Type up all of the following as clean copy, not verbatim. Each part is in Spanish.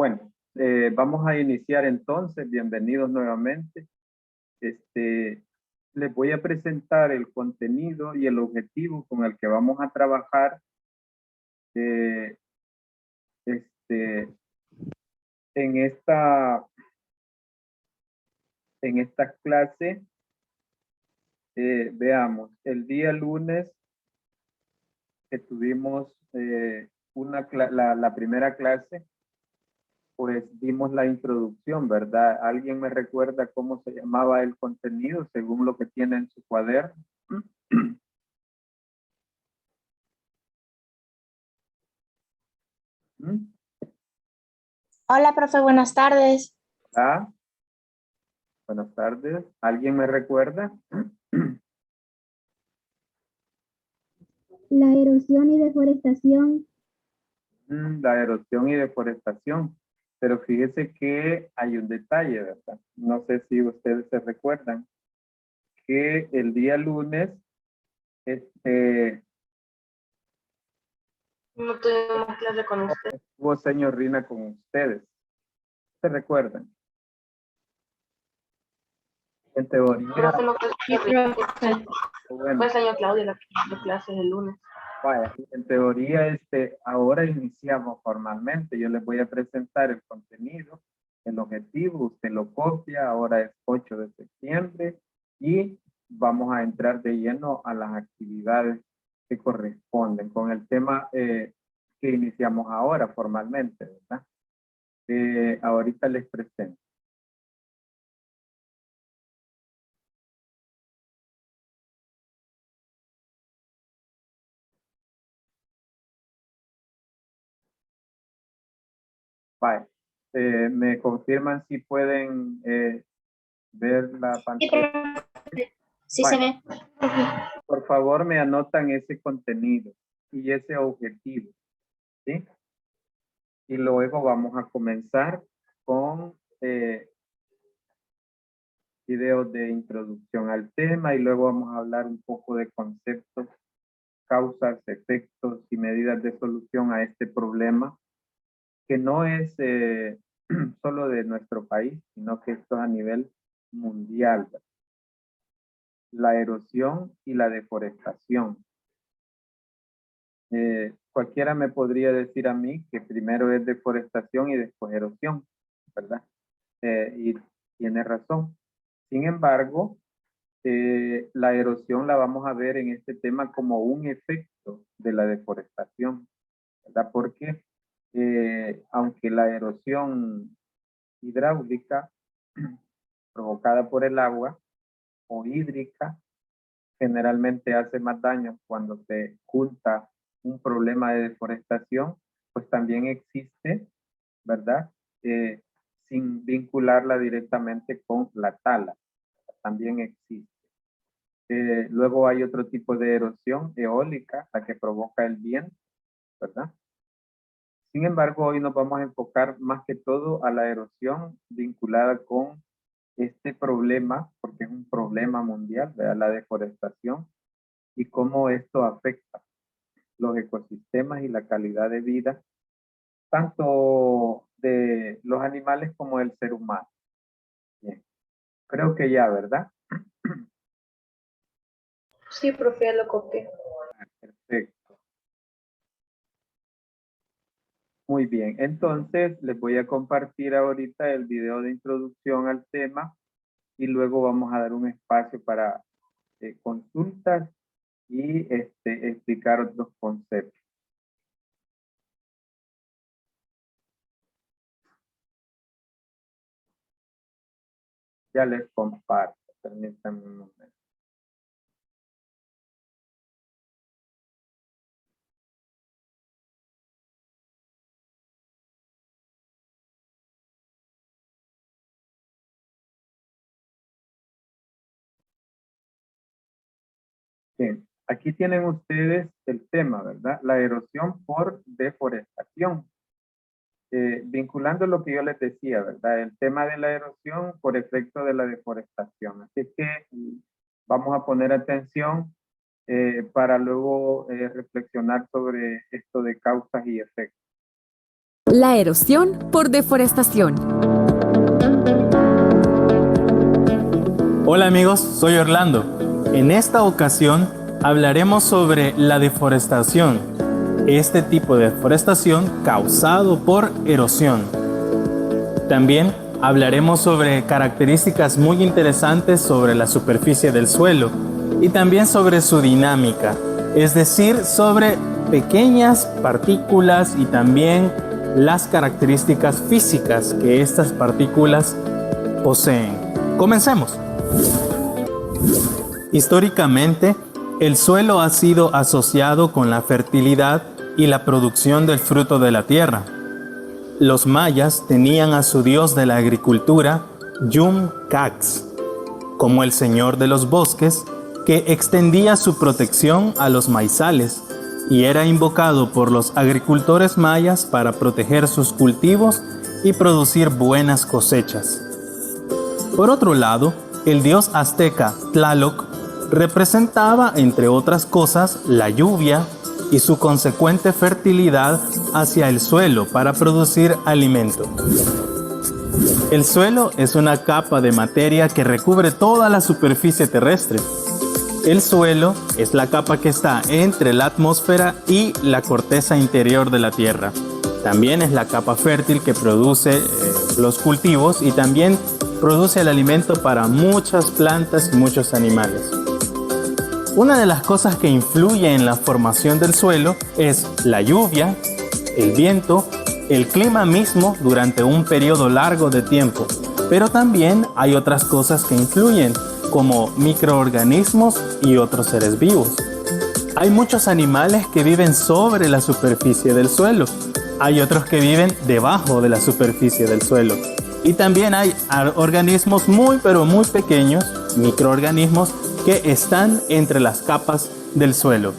Bueno, vamos a iniciar entonces. Bienvenidos nuevamente. Les voy a presentar el contenido y el objetivo con el que vamos a trabajar en esta clase. Veamos, el día lunes que tuvimos la primera clase, pues dimos la introducción, ¿verdad? ¿Alguien me recuerda cómo se llamaba el contenido según lo que tiene en su cuaderno? Hola, profe, buenas tardes. Ah, buenas tardes. ¿Alguien me recuerda? La erosión y deforestación. La erosión y deforestación. Pero fíjese que hay un detalle, ¿verdad? No sé si ustedes se recuerdan que el día lunes No tuvimos clase con usted. hubo señor Rina con ustedes. ¿Se recuerdan? En teoría, Profe, no creo que bueno, fue el señor Claudio la clase el lunes. vaya, en teoría, ahora iniciamos formalmente. Yo les voy a presentar el contenido, el objetivo, usted lo copia, ahora es 8 de septiembre y vamos a entrar de lleno a las actividades que corresponden con el tema que iniciamos ahora formalmente, ¿verdad? Ahorita les presento. Vaya, me confirman si pueden ver la pantalla. Sí, Vaya. se ve. Por favor, me anotan ese contenido y ese objetivo, ¿sí? Y luego vamos a comenzar con videos de introducción al tema y luego vamos a hablar un poco de conceptos, causas, efectos y medidas de solución a este problema, que no es solo de nuestro país, sino que esto es a nivel mundial. La erosión y la deforestación. Cualquiera me podría decir a mí que primero es deforestación y después erosión, ¿verdad? Y tiene razón. Sin embargo, la erosión la vamos a ver en este tema como un efecto de la deforestación, ¿verdad? Porque aunque la erosión hidráulica provocada por el agua o hídrica generalmente hace más daño cuando se junta un problema de deforestación, pues también existe, ¿verdad? Sin vincularla directamente con la tala, también existe. Luego hay otro tipo de erosión eólica, la que provoca el viento, ¿verdad? Sin embargo, hoy nos vamos a enfocar más que todo a la erosión vinculada con este problema, porque es un problema mundial, ¿verdad? La deforestación y cómo esto afecta los ecosistemas y la calidad de vida, tanto de los animales como del ser humano. Bien, creo que ya, ¿verdad? Sí, profe, ya lo copié. Perfecto. Muy bien, entonces les voy a compartir ahorita el video de introducción al tema y luego vamos a dar un espacio para consultas y explicar otros conceptos. Ya les comparto, permítanme un momento. Bien, aquí tienen ustedes el tema, ¿verdad? La erosión por deforestación. Vinculando lo que yo les decía, ¿verdad? El tema de la erosión por efecto de la deforestación. Así que vamos a poner atención para luego reflexionar sobre esto de causas y efectos. La erosión por deforestación. Hola amigos, soy Orlando. En esta ocasión hablaremos sobre la deforestación. Este tipo de deforestación causado por erosión. También hablaremos sobre características muy interesantes sobre la superficie del suelo y también sobre su dinámica, es decir, sobre pequeñas partículas y también las características físicas que estas partículas poseen. Comencemos. Históricamente, el suelo ha sido asociado con la fertilidad y la producción del fruto de la tierra. Los mayas tenían a su dios de la agricultura, Yum-Cax, como el señor de los bosques, que extendía su protección a los maizales y era invocado por los agricultores mayas para proteger sus cultivos y producir buenas cosechas. Por otro lado, el dios azteca Tlaloc representaba, entre otras cosas, la lluvia y su consecuente fertilidad hacia el suelo para producir alimento. El suelo es una capa de materia que recubre toda la superficie terrestre. El suelo es la capa que está entre la atmósfera y la corteza interior de la tierra. También es la capa fértil que produce los cultivos y también produce el alimento para muchas plantas y muchos animales. Una de las cosas que influye en la formación del suelo es la lluvia, el viento, el clima mismo durante un periodo largo de tiempo. Pero también hay otras cosas que influyen, como microorganismos y otros seres vivos. Hay muchos animales que viven sobre la superficie del suelo. Hay otros que viven debajo de la superficie del suelo. Y también hay organismos muy pequeños, microorganismos, que están entre las capas del suelo.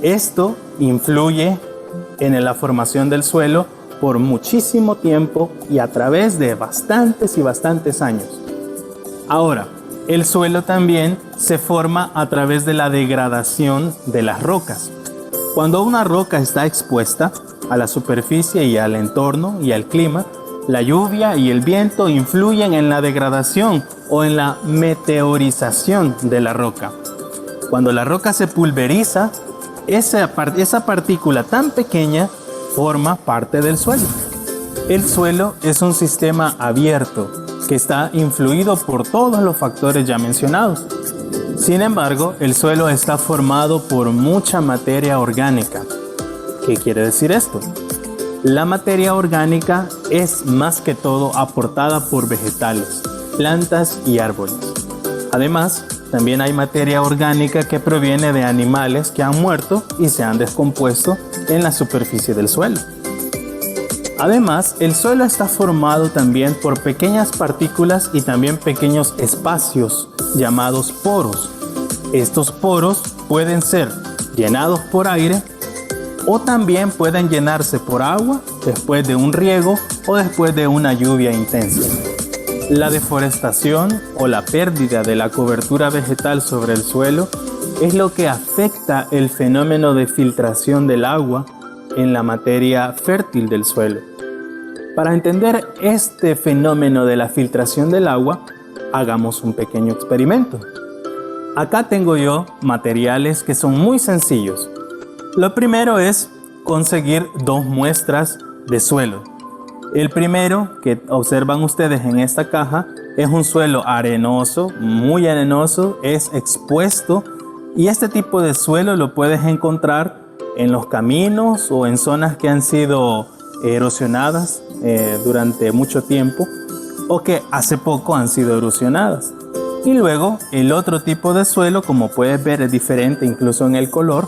Esto influye en la formación del suelo por muchísimo tiempo y a través de bastantes y bastantes años. Ahora, el suelo también se forma a través de la degradación de las rocas. Cuando una roca está expuesta a la superficie y al entorno y al clima, la lluvia y el viento influyen en la degradación o en la meteorización de la roca. Cuando la roca se pulveriza, esa partícula tan pequeña forma parte del suelo. El suelo es un sistema abierto que está influido por todos los factores ya mencionados. Sin embargo, el suelo está formado por mucha materia orgánica. ¿Qué quiere decir esto? La materia orgánica es más que todo aportada por vegetales, plantas y árboles. Además, también hay materia orgánica que proviene de animales que han muerto y se han descompuesto en la superficie del suelo. Además, el suelo está formado también por pequeñas partículas y también pequeños espacios llamados poros. Estos poros pueden ser llenados por aire o también pueden llenarse por agua después de un riego o después de una lluvia intensa. La deforestación o la pérdida de la cobertura vegetal sobre el suelo es lo que afecta el fenómeno de filtración del agua en la materia fértil del suelo. Para entender este fenómeno de la filtración del agua, hagamos un pequeño experimento. Acá tengo yo materiales que son muy sencillos. Lo primero es conseguir dos muestras de suelo. El primero que observan ustedes en esta caja es un suelo arenoso, muy arenoso, es expuesto y este tipo de suelo lo puedes encontrar en los caminos o en zonas que han sido erosionadas durante mucho tiempo o que hace poco han sido erosionadas. Y luego el otro tipo de suelo, como puedes ver, es diferente incluso en el color.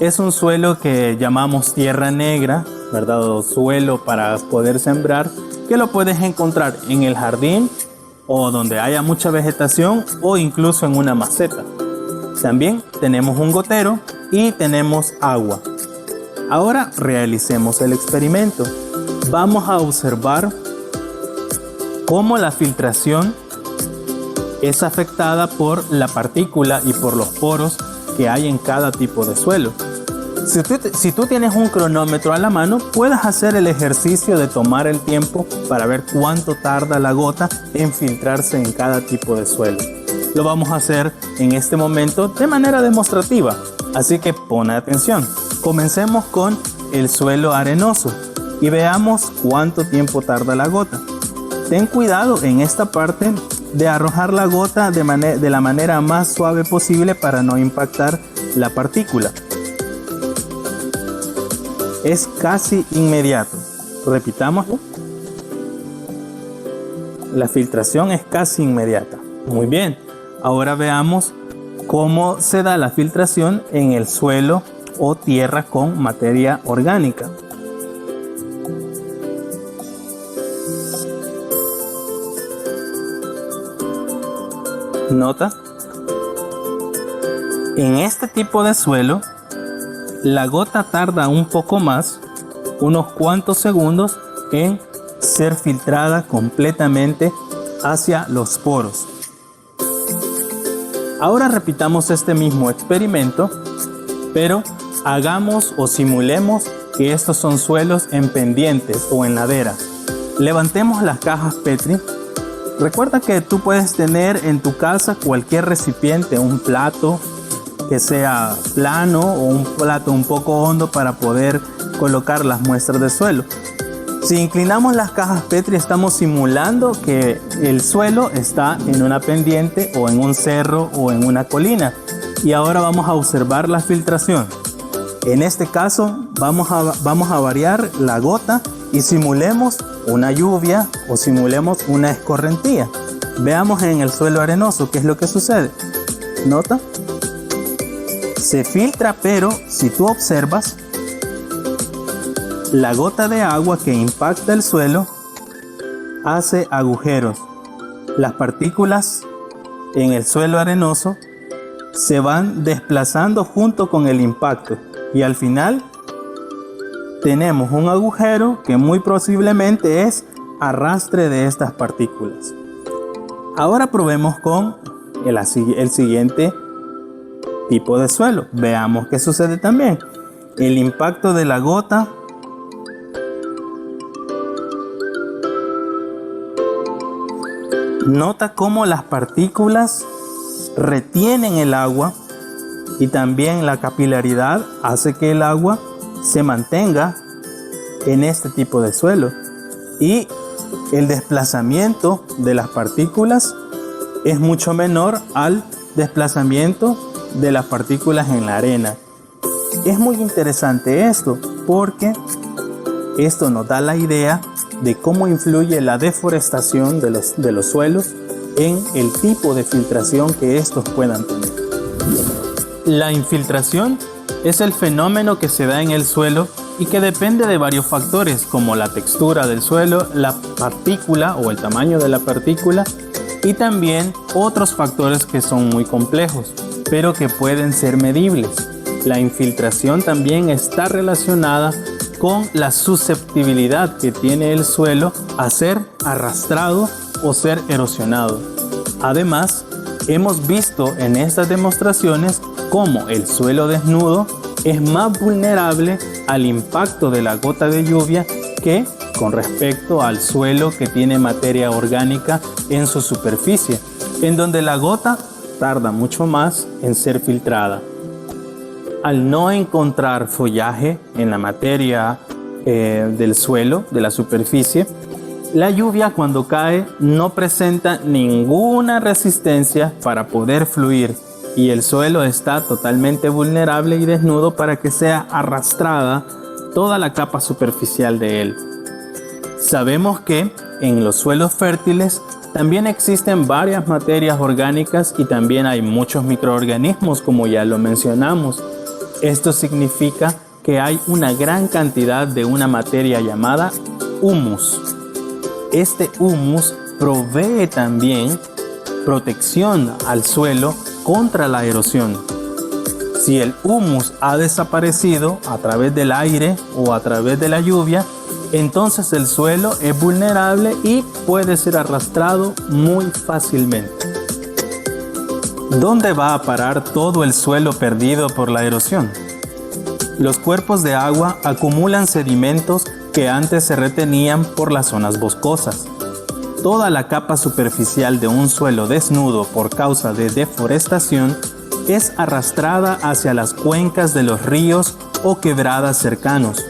Es un suelo que llamamos tierra negra, ¿verdad? O suelo para poder sembrar, que lo puedes encontrar en el jardín o donde haya mucha vegetación o incluso en una maceta. También tenemos un gotero y tenemos agua. Ahora realicemos el experimento. Vamos a observar cómo la filtración es afectada por la partícula y por los poros que hay en cada tipo de suelo. Si tú tienes un cronómetro a la mano, puedes hacer el ejercicio de tomar el tiempo para ver cuánto tarda la gota en filtrarse en cada tipo de suelo. Lo vamos a hacer en este momento de manera demostrativa, así que pon atención. Comencemos con el suelo arenoso y veamos cuánto tiempo tarda la gota. Ten cuidado en esta parte de arrojar la gota de la manera más suave posible para no impactar la partícula. Es casi inmediato. Repitámoslo. La filtración es casi inmediata. Muy bien. Ahora veamos cómo se da la filtración en el suelo o tierra con materia orgánica. Nota. En este tipo de suelo, la gota tarda un poco más, unos cuantos segundos, en ser filtrada completamente hacia los poros. Ahora repitamos este mismo experimento, pero hagamos o simulemos que estos son suelos en pendientes o en laderas. Levantemos las cajas Petri. Recuerda que tú puedes tener en tu casa cualquier recipiente, un plato que sea plano o un plato un poco hondo para poder colocar las muestras de suelo. Si inclinamos las cajas Petri, estamos simulando que el suelo está en una pendiente o en un cerro o en una colina. Y ahora vamos a observar la filtración. En este caso vamos a variar la gota y simulemos una lluvia o simulemos una escorrentía. Veamos en el suelo arenoso qué es lo que sucede. ¿Nota? Se filtra, pero si tú observas, la gota de agua que impacta el suelo hace agujeros. Las partículas en el suelo arenoso se van desplazando junto con el impacto y al final tenemos un agujero que muy posiblemente es arrastre de estas partículas. Ahora probemos con el siguiente tipo de suelo. Veamos qué sucede también. El impacto de la gota nota cómo las partículas retienen el agua y también la capilaridad hace que el agua se mantenga en este tipo de suelo y el desplazamiento de las partículas es mucho menor al desplazamiento de las partículas en la arena. Es muy interesante esto porque esto nos da la idea de cómo influye la deforestación de los suelos en el tipo de filtración que estos puedan tener. La infiltración es el fenómeno que se da en el suelo y que depende de varios factores como la textura del suelo, la partícula o el tamaño de la partícula y también otros factores que son muy complejos, pero que pueden ser medibles. La infiltración también está relacionada con la susceptibilidad que tiene el suelo a ser arrastrado o ser erosionado. Además, hemos visto en estas demostraciones cómo el suelo desnudo es más vulnerable al impacto de la gota de lluvia que con respecto al suelo que tiene materia orgánica en su superficie, en donde la gota tarda mucho más en ser filtrada. Al no encontrar follaje en la materia del suelo, de la superficie, la lluvia cuando cae no presenta ninguna resistencia para poder fluir y el suelo está totalmente vulnerable y desnudo para que sea arrastrada toda la capa superficial de él. Sabemos que en los suelos fértiles también existen varias materias orgánicas y también hay muchos microorganismos, como ya lo mencionamos. Esto significa que hay una gran cantidad de una materia llamada humus. Este humus provee también protección al suelo contra la erosión. Si el humus ha desaparecido a través del aire o a través de la lluvia, entonces el suelo es vulnerable y puede ser arrastrado muy fácilmente. ¿Dónde va a parar todo el suelo perdido por la erosión? Los cuerpos de agua acumulan sedimentos que antes se retenían por las zonas boscosas. Toda la capa superficial de un suelo desnudo por causa de deforestación es arrastrada hacia las cuencas de los ríos o quebradas cercanos.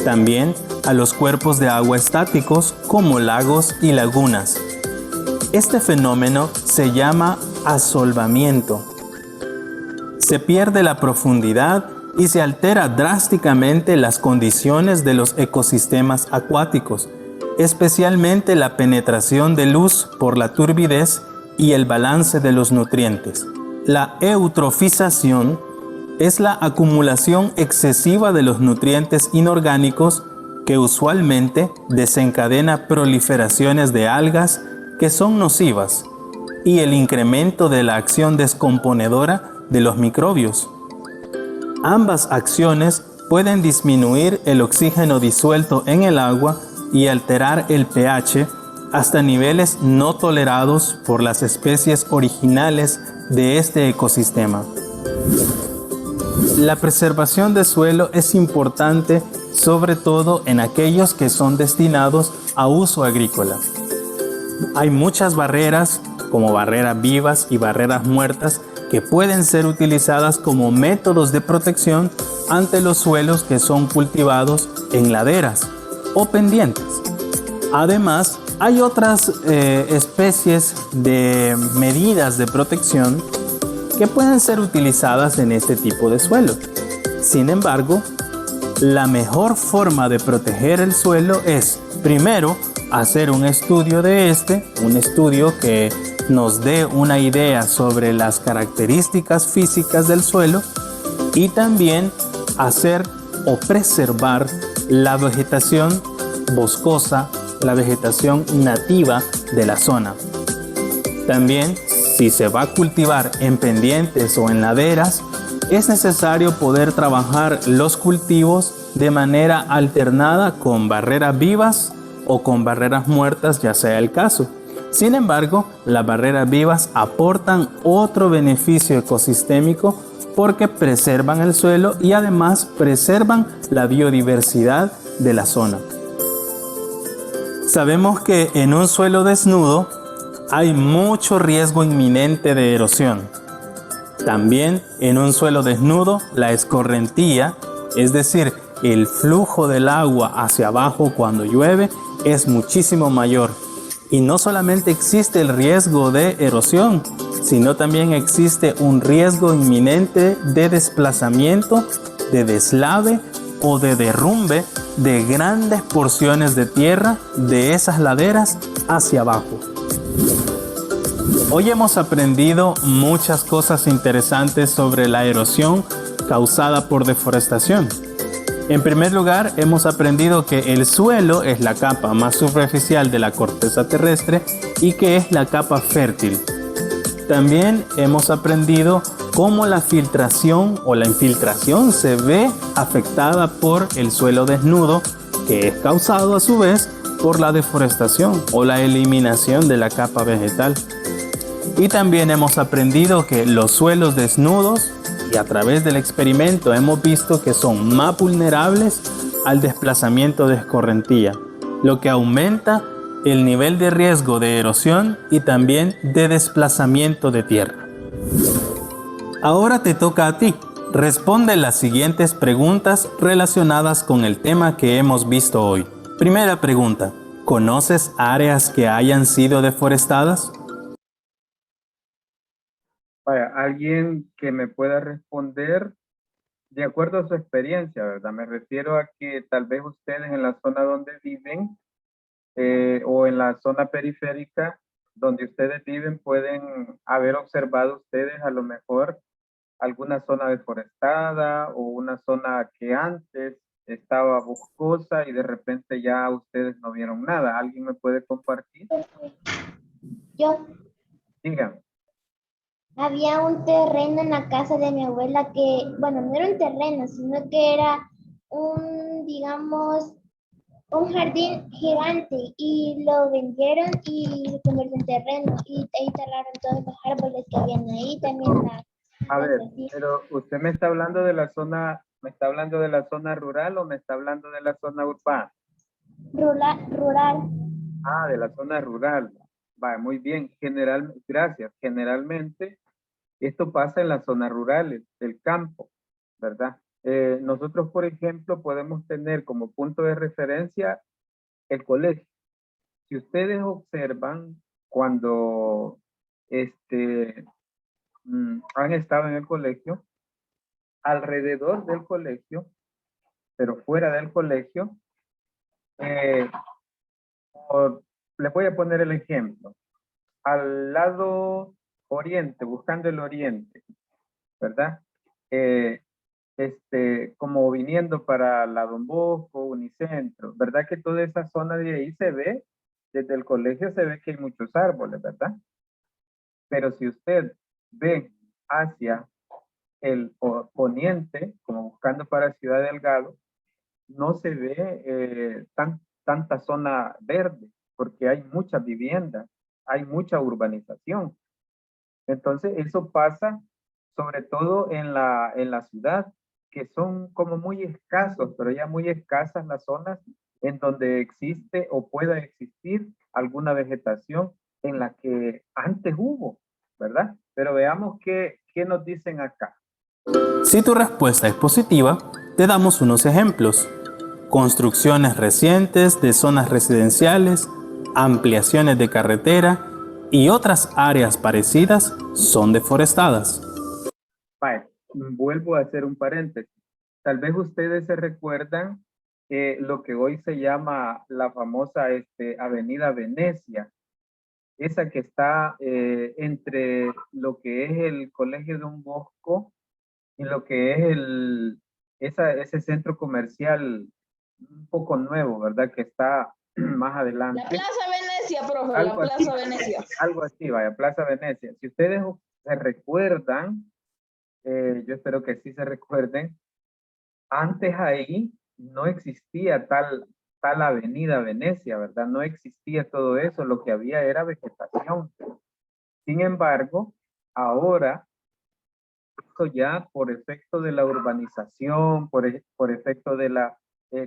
También a los cuerpos de agua estáticos como lagos y lagunas. Este fenómeno se llama asolvamiento. Se pierde la profundidad y se altera drásticamente las condiciones de los ecosistemas acuáticos, especialmente la penetración de luz por la turbidez y el balance de los nutrientes. La eutrofización es la acumulación excesiva de los nutrientes inorgánicos que usualmente desencadena proliferaciones de algas que son nocivas y el incremento de la acción descomponedora de los microbios. Ambas acciones pueden disminuir el oxígeno disuelto en el agua y alterar el pH hasta niveles no tolerados por las especies originales de este ecosistema. La preservación del suelo es importante sobre todo en aquellos que son destinados a uso agrícola. Hay muchas barreras, como barreras vivas y barreras muertas, que pueden ser utilizadas como métodos de protección ante los suelos que son cultivados en laderas o pendientes. Además, hay otras especies de medidas de protección que pueden ser utilizadas en este tipo de suelo. Sin embargo, la mejor forma de proteger el suelo es, primero, hacer un estudio un estudio que nos dé una idea sobre las características físicas del suelo y también hacer o preservar la vegetación boscosa, la vegetación nativa de la zona. También, si se va a cultivar en pendientes o en laderas, es necesario poder trabajar los cultivos de manera alternada con barreras vivas o con barreras muertas, ya sea el caso. Sin embargo, las barreras vivas aportan otro beneficio ecosistémico porque preservan el suelo y además preservan la biodiversidad de la zona. Sabemos que en un suelo desnudo hay mucho riesgo inminente de erosión. También en un suelo desnudo, la escorrentía, es decir, el flujo del agua hacia abajo cuando llueve, es muchísimo mayor. Y no solamente existe el riesgo de erosión, sino también existe un riesgo inminente de desplazamiento, de deslave o de derrumbe de grandes porciones de tierra de esas laderas hacia abajo. Hoy hemos aprendido muchas cosas interesantes sobre la erosión causada por deforestación. En primer lugar, hemos aprendido que el suelo es la capa más superficial de la corteza terrestre y que es la capa fértil. También hemos aprendido cómo la filtración o la infiltración se ve afectada por el suelo desnudo, que es causado a su vez por la deforestación o la eliminación de la capa vegetal. Y también hemos aprendido que los suelos desnudos, y a través del experimento hemos visto que son más vulnerables al desplazamiento de escorrentía, lo que aumenta el nivel de riesgo de erosión y también de desplazamiento de tierra. Ahora te toca a ti. Responde las siguientes preguntas relacionadas con el tema que hemos visto hoy. Primera pregunta: ¿conoces áreas que hayan sido deforestadas? Vaya, alguien que me pueda responder de acuerdo a su experiencia, ¿verdad? Me refiero a que tal vez ustedes en la zona donde viven o en la zona periférica donde ustedes viven pueden haber observado ustedes a lo mejor alguna zona deforestada o una zona que antes estaba boscosa y de repente ya ustedes no vieron nada. ¿Alguien me puede compartir? Yo. Díganme. Había un terreno en la casa de mi abuela que, bueno, no era un terreno, sino que era un, digamos, un jardín gigante y lo vendieron y se convirtió en terreno y ahí talaron todos los árboles que habían ahí, también la... A ver, pero usted me está hablando de la zona ¿Me está hablando de la zona rural o me está hablando de la zona urbana? Rural. Ah, de la zona rural. Va, muy bien. Gracias. Generalmente esto pasa en las zonas rurales del campo, ¿verdad? Nosotros, por ejemplo, podemos tener como punto de referencia el colegio. Si ustedes observan cuando han estado en el colegio, alrededor del colegio, pero fuera del colegio, les voy a poner el ejemplo. Al lado oriente, buscando el oriente, ¿verdad? Como viniendo para la Don Bosco, Unicentro, ¿verdad? Que toda esa zona de ahí se ve, desde el colegio se ve que hay muchos árboles, ¿verdad? Pero si usted ve hacia el poniente, como buscando para Ciudad Delgado, no se ve tanta zona verde, porque hay muchas viviendas, hay mucha urbanización. Entonces, eso pasa sobre todo en la ciudad, que son como muy escasos, pero ya muy escasas las zonas en donde existe o pueda existir alguna vegetación en la que antes hubo, ¿verdad? Pero veamos qué nos dicen acá. Si tu respuesta es positiva, te damos unos ejemplos. Construcciones recientes de zonas residenciales, ampliaciones de carretera y otras áreas parecidas son deforestadas. Vale, vuelvo a hacer un paréntesis. Tal vez ustedes se recuerdan lo que hoy se llama la famosa Avenida Venecia, esa que está entre lo que es el Colegio Don Bosco y lo que es ese centro comercial un poco nuevo, ¿verdad? Que está más adelante. La Plaza Venecia, profe, Algo la Plaza así, Venecia. algo así, vaya, Plaza Venecia. Si ustedes se recuerdan, yo espero que sí se recuerden, antes ahí no existía tal avenida Venecia, ¿verdad? No existía todo eso, lo que había era vegetación. Sin embargo, ahora, esto ya por efecto de la urbanización, por efecto de la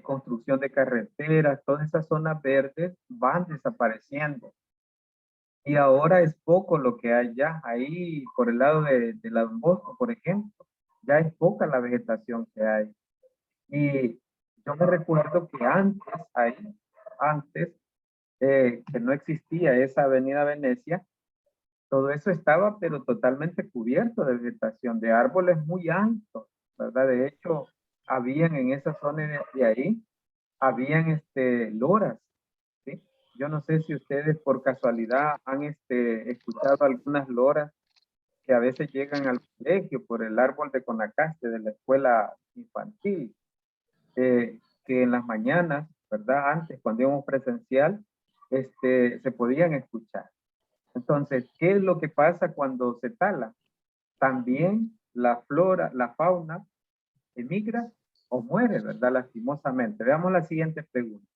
construcción de carreteras, todas esas zonas verdes van desapareciendo. Y ahora es poco lo que hay ya. Ahí por el lado de la Don Bosco, por ejemplo, ya es poca la vegetación que hay. Y yo me recuerdo que antes que no existía esa avenida Venecia, todo eso estaba pero totalmente cubierto de vegetación, de árboles muy altos, ¿verdad? De hecho, habían en esa zona de ahí, habían loras, ¿sí? Yo no sé si ustedes por casualidad han escuchado algunas loras que a veces llegan al colegio por el árbol de Conacaste de la escuela infantil, que en las mañanas, ¿verdad? Antes, cuando íbamos presencial, se podían escuchar. Entonces, ¿qué es lo que pasa cuando se tala? También la flora, la fauna emigra o muere, ¿verdad? Lastimosamente. Veamos la siguiente pregunta.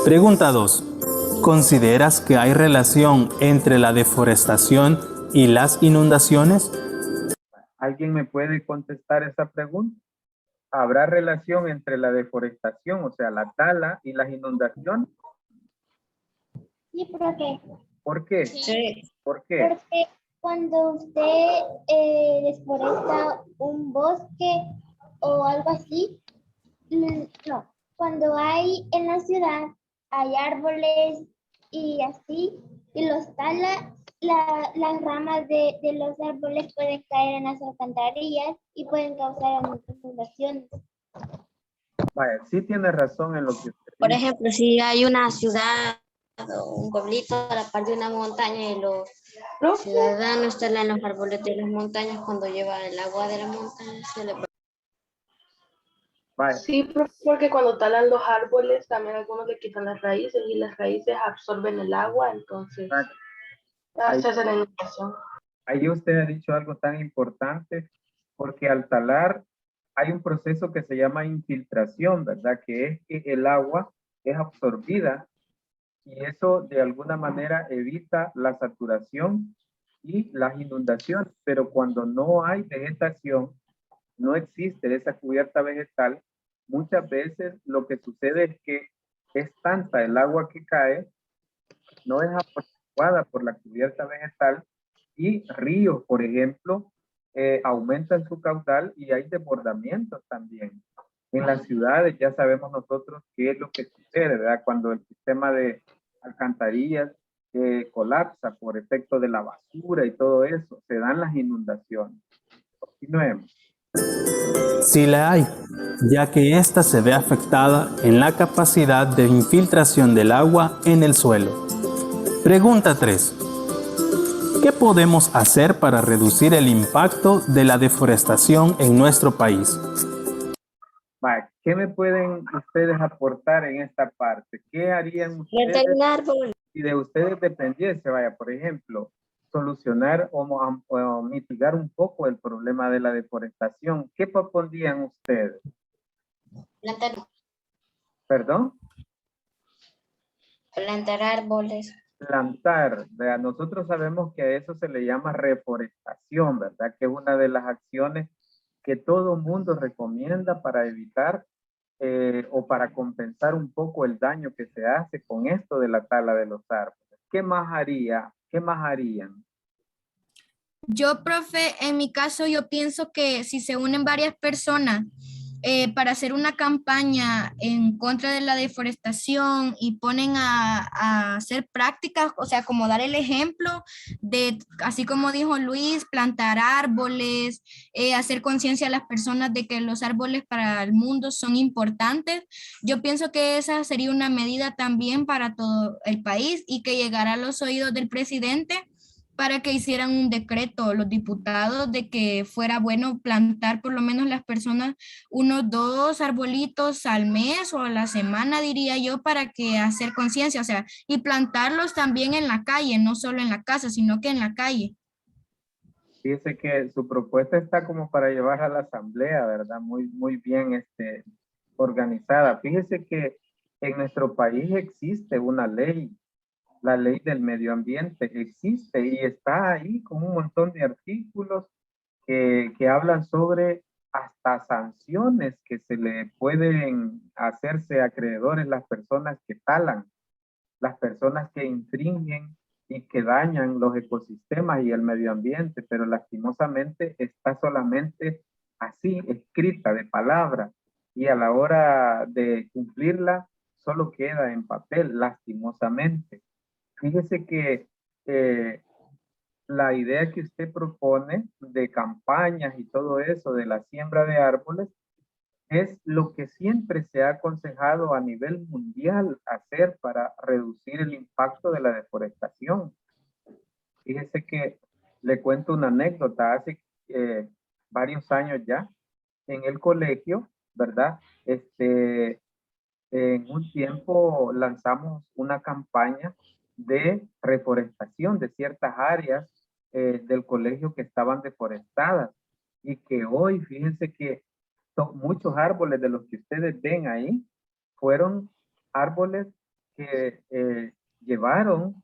Pregunta 2. ¿Consideras que hay relación entre la deforestación y las inundaciones? ¿Alguien me puede contestar esa pregunta? ¿Habrá relación entre la deforestación, o sea, la tala y las inundaciones? Sí, profe. ¿Por qué? Sí. ¿Por qué? Porque cuando usted desforesta un bosque o algo así, no, cuando hay en la ciudad, hay árboles y así, y los tala, las ramas de los árboles pueden caer en las alcantarillas y pueden causar inundaciones. Vaya, sí tiene razón en lo que usted Por dice. ejemplo, si hay una ciudad o un pueblito a la par de una montaña y los ciudadanos talan los árboles de las montañas, cuando lleva el agua de la montaña se le... Vaya, Sí, porque cuando talan los árboles, también algunos le quitan las raíces y las raíces absorben el agua, entonces se hace la inundación. ahí usted ha dicho algo tan importante, porque al talar hay un proceso que se llama infiltración, ¿verdad? Que es que el agua es absorbida y eso de alguna manera evita la saturación y las inundaciones. Pero cuando no hay vegetación, no existe esa cubierta vegetal, muchas veces lo que sucede es que es tanta el agua que cae, no es adecuada por la cubierta vegetal, y ríos, por ejemplo, aumentan su caudal y hay desbordamientos también. En las ciudades ya sabemos nosotros qué es lo que sucede, ¿verdad? Cuando el sistema de alcantarillas colapsa por efecto de la basura y todo eso, se dan las inundaciones. Continuemos. Sí la hay, ya que ésta se ve afectada en la capacidad de infiltración del agua en el suelo. Pregunta 3. ¿Qué podemos hacer para reducir el impacto de la deforestación en nuestro país? Vale, ¿qué me pueden ustedes aportar en esta parte? ¿Qué harían Plantar ustedes un árbol. si de ustedes dependiese? Vaya, por ejemplo, solucionar o mitigar un poco el problema de la deforestación. ¿Qué propondrían ustedes? ¿Perdón? Plantar árboles. Plantar, ¿verdad? Nosotros sabemos que a eso se le llama reforestación, ¿verdad? Que es una de las acciones que todo mundo recomienda para evitar o para compensar un poco el daño que se hace con esto de la tala de los árboles. ¿Qué más haría? ¿Qué más harían? Yo, profe, en mi caso, yo pienso que si se unen varias personas para hacer una campaña en contra de la deforestación y ponen a hacer prácticas, o sea, como dar el ejemplo de, así como dijo Luis, plantar árboles, hacer conciencia a las personas de que los árboles para el mundo son importantes. Yo pienso que esa sería una medida también para todo el país y que llegara a los oídos del presidente para que hicieran un decreto los diputados de que fuera bueno plantar por lo menos las personas unos 2 arbolitos al mes o a la semana, diría yo, para que hacer conciencia, o sea, y plantarlos también en la calle, no solo en la casa, sino que en la calle. Fíjese que su propuesta está como para llevar a la asamblea, ¿verdad? Muy bien organizada. Fíjese que en nuestro país existe una ley, la ley del medio ambiente existe y está ahí con un montón de artículos que hablan sobre hasta sanciones que se le pueden hacerse acreedores las personas que talan, las personas que infringen y que dañan los ecosistemas y el medio ambiente, pero lastimosamente está solamente así, escrita de palabra, y a la hora de cumplirla solo queda en papel, lastimosamente. Fíjese que la idea que usted propone de campañas y todo eso, de la siembra de árboles, es lo que siempre se ha aconsejado a nivel mundial hacer para reducir el impacto de la deforestación. Fíjese que le cuento una anécdota. Hace varios años ya, en el colegio, ¿verdad? En un tiempo lanzamos una campaña de reforestación de ciertas áreas del colegio que estaban deforestadas y que hoy, fíjense que muchos árboles de los que ustedes ven ahí fueron árboles que llevaron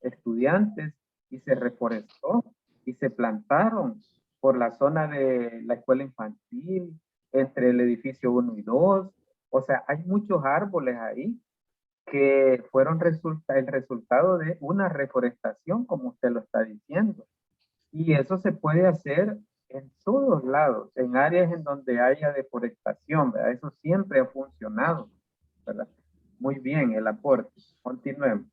estudiantes y se reforestó y se plantaron por la zona de la escuela infantil, entre el edificio 1 y 2. O sea, hay muchos árboles ahí que fueron el resultado de una reforestación, como usted lo está diciendo. Y eso se puede hacer en todos lados, en áreas en donde haya deforestación, ¿verdad? Eso siempre ha funcionado, ¿verdad? Muy bien, el aporte. Continuemos.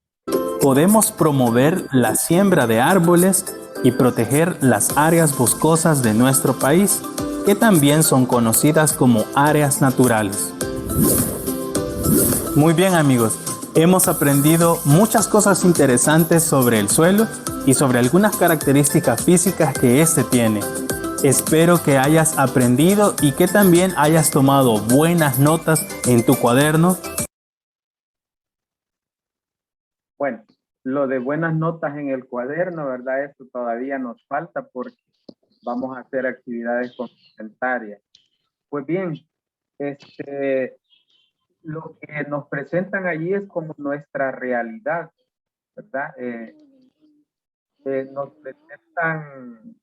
Podemos promover la siembra de árboles y proteger las áreas boscosas de nuestro país, que también son conocidas como áreas naturales. Muy bien, amigos, hemos aprendido muchas cosas interesantes sobre el suelo y sobre algunas características físicas que éste tiene. Espero que hayas aprendido y que también hayas tomado buenas notas en tu cuaderno. Bueno, lo de buenas notas en el cuaderno, ¿verdad? Esto todavía nos falta porque vamos a hacer actividades complementarias. Pues bien, lo que nos presentan allí es como nuestra realidad, ¿verdad? Nos presentan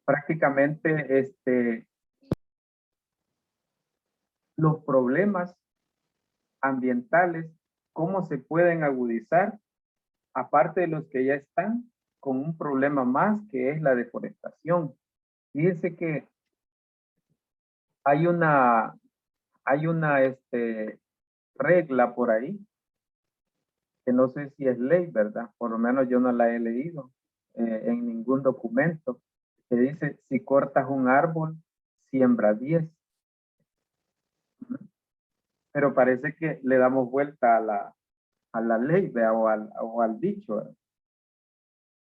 prácticamente los problemas ambientales, cómo se pueden agudizar, aparte de los que ya están, con un problema más que es la deforestación. Fíjense que hay una regla por ahí, que no sé si es ley, ¿verdad? Por lo menos yo no la he leído en ningún documento, que dice, si cortas un árbol, siembra 10. Pero parece que le damos vuelta a la ley, ¿verdad? O al dicho, ¿verdad?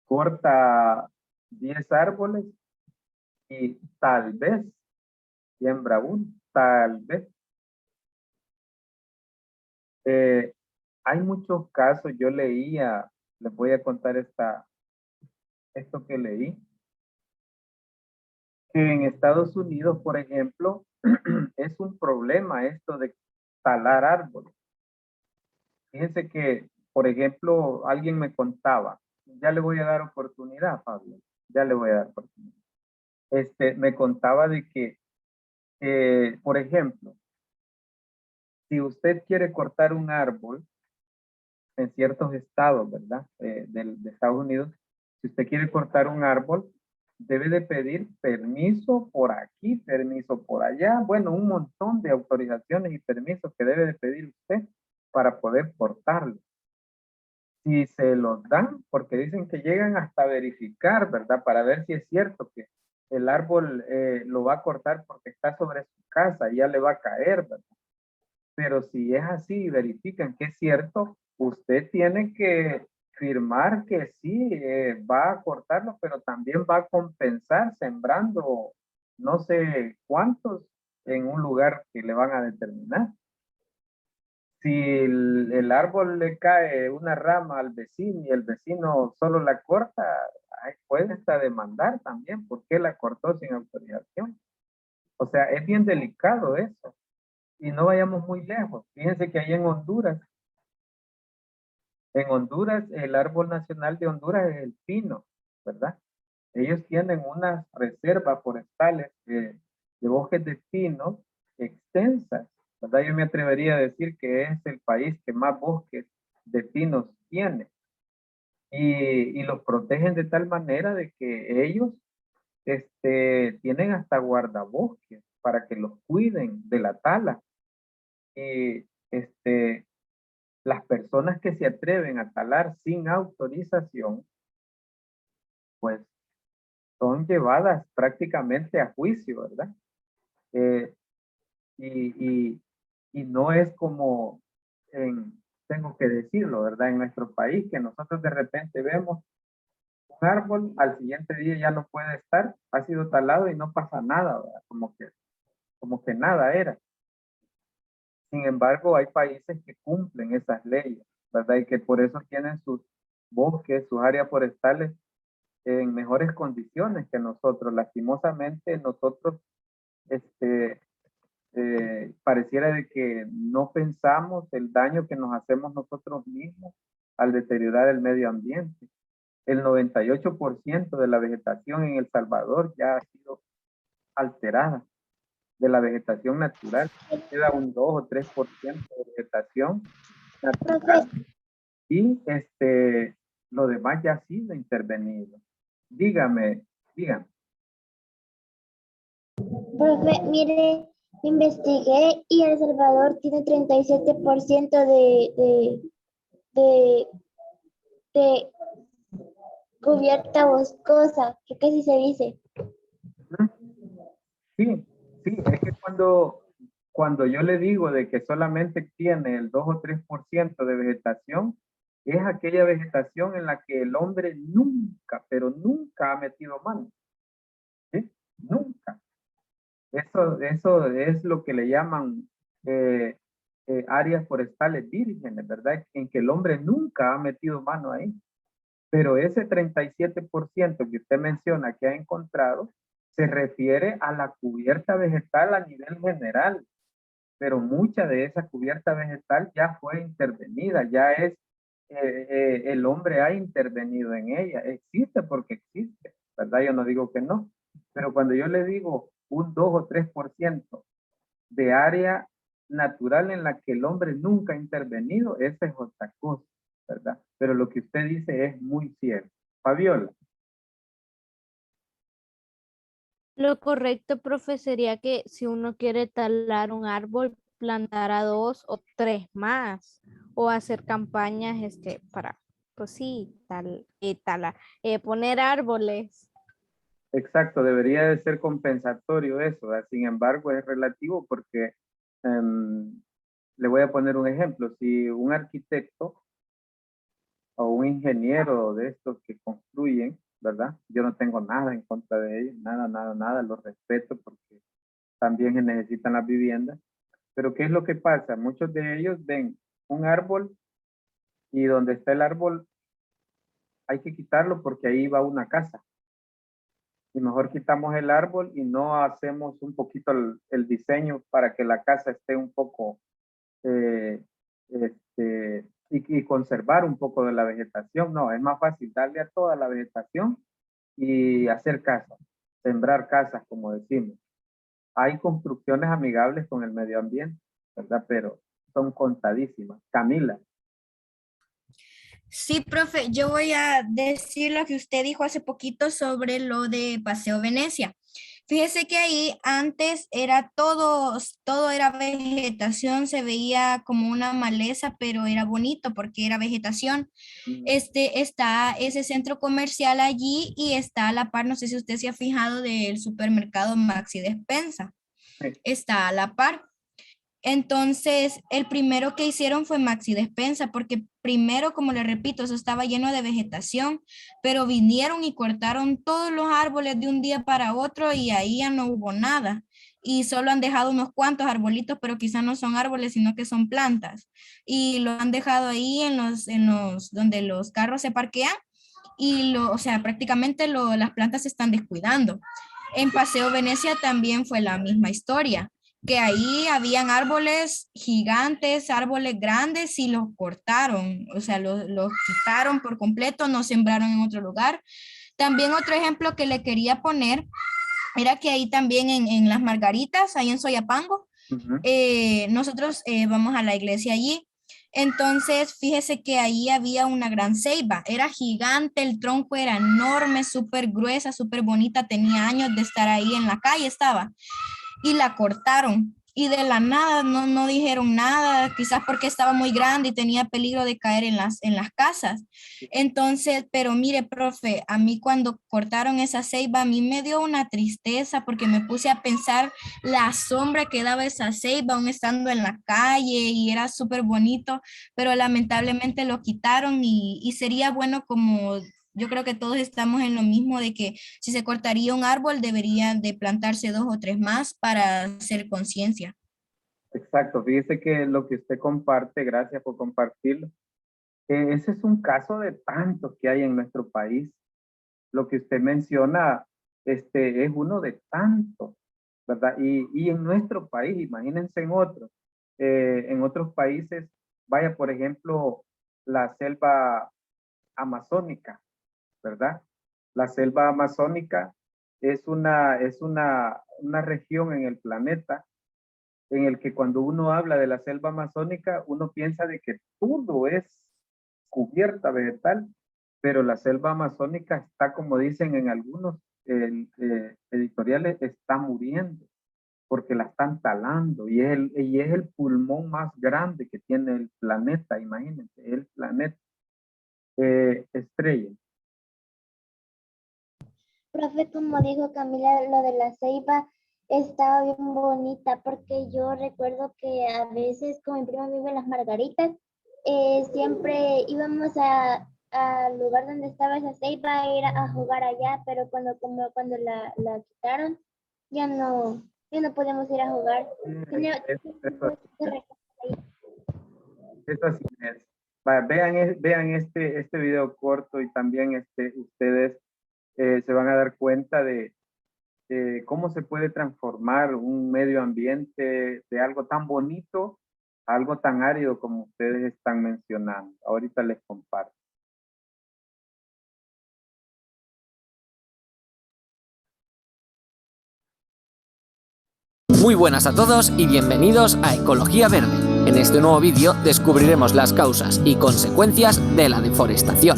Corta 10 árboles y tal vez siembra uno, tal vez. Hay muchos casos, yo leía, les voy a contar esto que leí, que en Estados Unidos, por ejemplo, es un problema esto de talar árboles. Fíjense que, por ejemplo, alguien me contaba, ya le voy a dar oportunidad, Pablo, ya le voy a dar oportunidad. Me contaba de que, por ejemplo, si usted quiere cortar un árbol en ciertos estados, ¿verdad? De Estados Unidos, si usted quiere cortar un árbol, debe de pedir permiso por aquí, permiso por allá, bueno, un montón de autorizaciones y permisos que debe de pedir usted para poder cortarlo. Si se los dan, porque dicen que llegan hasta verificar, ¿verdad? Para ver si es cierto que el árbol lo va a cortar porque está sobre su casa y ya le va a caer, ¿verdad? Pero si es así y verifican que es cierto, usted tiene que firmar que sí, va a cortarlo, pero también va a compensar sembrando no sé cuántos en un lugar que le van a determinar. Si el árbol le cae una rama al vecino y el vecino solo la corta, puede hasta demandar también porque la cortó sin autorización. O sea, es bien delicado eso. Y no vayamos muy lejos. Fíjense que ahí en Honduras, el árbol nacional de Honduras es el pino, ¿verdad? Ellos tienen unas reservas forestales de bosques de pino extensas, ¿verdad? Yo me atrevería a decir que es el país que más bosques de pinos tiene. Y los protegen de tal manera de que ellos tienen hasta guardabosques para que los cuiden de la tala. Y las personas que se atreven a talar sin autorización, pues son llevadas prácticamente a juicio, ¿verdad? Y no es como, tengo que decirlo, ¿verdad? En nuestro país, que nosotros de repente vemos un árbol, al siguiente día ya no puede estar, ha sido talado y no pasa nada, ¿verdad? Como que nada era. Sin embargo, hay países que cumplen esas leyes, ¿verdad? Y que por eso tienen sus bosques, sus áreas forestales en mejores condiciones que nosotros. Lastimosamente, nosotros pareciera de que no pensamos el daño que nos hacemos nosotros mismos al deteriorar el medio ambiente. El 98% de la vegetación en El Salvador ya ha sido alterada de la vegetación natural. Queda un 2 o 3% de vegetación natural. Y lo demás ya ha sido intervenido. Dígame. Profe, mire, investigué y El Salvador tiene 37% de cubierta boscosa, creo que así se dice. Sí, es que cuando yo le digo de que solamente tiene el 2 o 3% de vegetación, es aquella vegetación en la que el hombre nunca, pero nunca ha metido mano. ¿Sí? Nunca. Eso es lo que le llaman áreas forestales vírgenes, ¿verdad? En que el hombre nunca ha metido mano ahí. Pero ese 37% que usted menciona que ha encontrado se refiere a la cubierta vegetal a nivel general, pero mucha de esa cubierta vegetal ya fue intervenida, ya es, el hombre ha intervenido en ella, existe porque existe, ¿verdad? Yo no digo que no, pero cuando yo le digo un 2 o 3% de área natural en la que el hombre nunca ha intervenido, esa es otra cosa, ¿verdad? Pero lo que usted dice es muy cierto. Fabiola. Lo correcto, profe, sería que si uno quiere talar un árbol, plantar a 2 o 3 más, o hacer campañas para, pues sí, poner árboles. Exacto, debería de ser compensatorio eso, ¿verdad? Sin embargo, es relativo porque le voy a poner un ejemplo. Si un arquitecto o un ingeniero de estos que construyen, ¿verdad? Yo no tengo nada en contra de ellos, nada, nada, nada, los respeto porque también se necesitan las viviendas. Pero ¿qué es lo que pasa? Muchos de ellos ven un árbol y donde está el árbol hay que quitarlo porque ahí va una casa. Y mejor quitamos el árbol y no hacemos un poquito el diseño para que la casa esté un poco eh, y conservar un poco de la vegetación. No, es más fácil darle a toda la vegetación y hacer casas, sembrar casas, como decimos. Hay construcciones amigables con el medio ambiente, ¿verdad? Pero son contadísimas. Camila. Sí, profe, yo voy a decir lo que usted dijo hace poquito sobre lo de Paseo Venecia. Fíjese que ahí antes era todo era vegetación, se veía como una maleza, pero era bonito porque era vegetación. Está ese centro comercial allí y está a la par, no sé si usted se ha fijado del supermercado Maxi Despensa. Sí. Está a la par. Entonces, el primero que hicieron fue Maxi Despensa, porque primero, como le repito, eso estaba lleno de vegetación, pero vinieron y cortaron todos los árboles de un día para otro y ahí ya no hubo nada. Y solo han dejado unos cuantos arbolitos, pero quizás no son árboles, sino que son plantas. Y lo han dejado ahí donde los carros se parquean y o sea, prácticamente las plantas se están descuidando. En Paseo Venecia también fue la misma historia, que ahí habían árboles gigantes, árboles grandes y los cortaron, o sea, los quitaron por completo, no sembraron en otro lugar. También otro ejemplo que le quería poner era que ahí también en Las Margaritas, ahí en Soyapango, nosotros vamos a la iglesia allí. Entonces, fíjese que ahí había una gran ceiba, era gigante, el tronco era enorme, súper gruesa, súper bonita, tenía años de estar ahí en la calle, estaba, y la cortaron. Y de la nada no dijeron nada, quizás porque estaba muy grande y tenía peligro de caer en las casas. Entonces, pero mire, profe, a mí cuando cortaron esa ceiba, a mí me dio una tristeza porque me puse a pensar la sombra que daba esa ceiba aún estando en la calle y era súper bonito, pero lamentablemente lo quitaron y sería bueno como yo creo que todos estamos en lo mismo de que si se cortaría un árbol deberían de plantarse 2 o 3 más para hacer conciencia. Exacto, fíjese que lo que usted comparte, gracias por compartirlo. Ese es un caso de tantos que hay en nuestro país. Lo que usted menciona, es uno de tantos, ¿verdad? Y en nuestro país, imagínense en otros países, vaya, por ejemplo, la selva amazónica, ¿verdad? La selva amazónica es una región en el planeta en el que cuando uno habla de la selva amazónica, uno piensa de que todo es cubierta vegetal, pero la selva amazónica está, como dicen en algunos editoriales, está muriendo porque la están talando y es el pulmón más grande que tiene el planeta, imagínense, el planeta. Estrella. Profe, como dijo Camila, lo de la ceiba estaba bien bonita porque yo recuerdo que a veces con mi prima vive en Las Margaritas, siempre íbamos al lugar donde estaba esa ceiba a ir a jugar allá, pero cuando la quitaron ya no podemos ir a jugar. Eso así es. Vaya, vean este video corto y también ustedes se van a dar cuenta de cómo se puede transformar un medio ambiente de algo tan bonito a algo tan árido como ustedes están mencionando. Ahorita les comparto. Muy buenas a todos y bienvenidos a Ecología Verde. En este nuevo vídeo descubriremos las causas y consecuencias de la deforestación.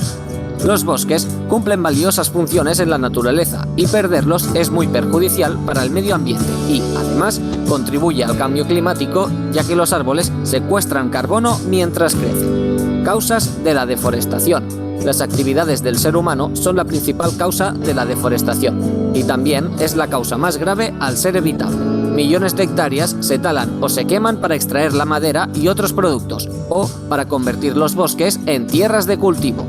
Los bosques cumplen valiosas funciones en la naturaleza y perderlos es muy perjudicial para el medio ambiente y, además, contribuye al cambio climático ya que los árboles secuestran carbono mientras crecen. Causas de la deforestación. Las actividades del ser humano son la principal causa de la deforestación y también es la causa más grave al ser evitable. Millones de hectáreas se talan o se queman para extraer la madera y otros productos o para convertir los bosques en tierras de cultivo.